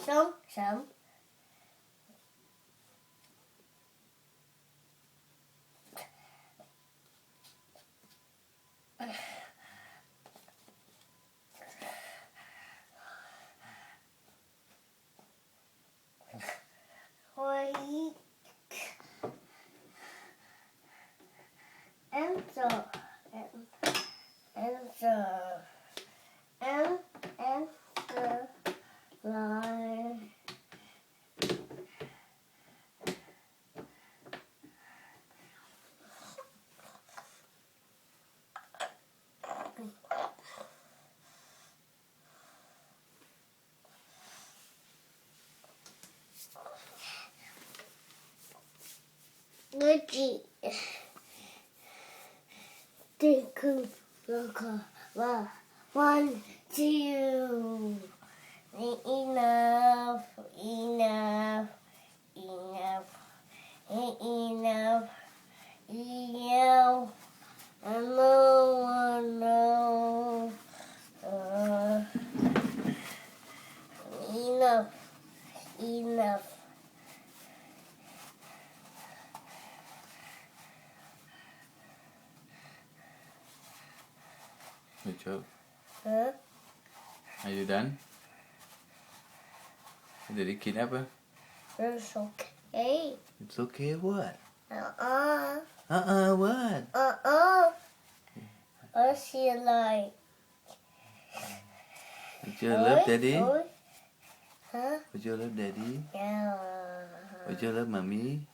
Sống sống. Wait. Answer. Answer. Answer. Line. Luigi. Think look. 1, 2. Enough. Enough. Enough. Enough. Enough. No. Enough. Enough. Good job. Huh? Are you done? Did it get up? It's okay. It's okay. What? Uh-uh. What? What's she like? Would you love daddy? Huh? Would you love daddy? Yeah. Would you love mommy?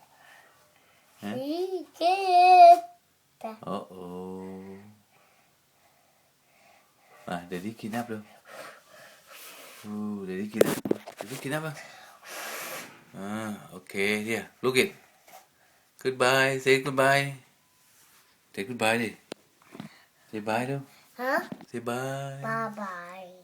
Huh? She did. Uh-oh. Daddy kidnap đâu? Daddy kidnap. Daddy kidnap á? Okay, here. Look it. Goodbye. Say goodbye. Say goodbye đi. Say bye đâu? Huh? Say bye. Bye-bye.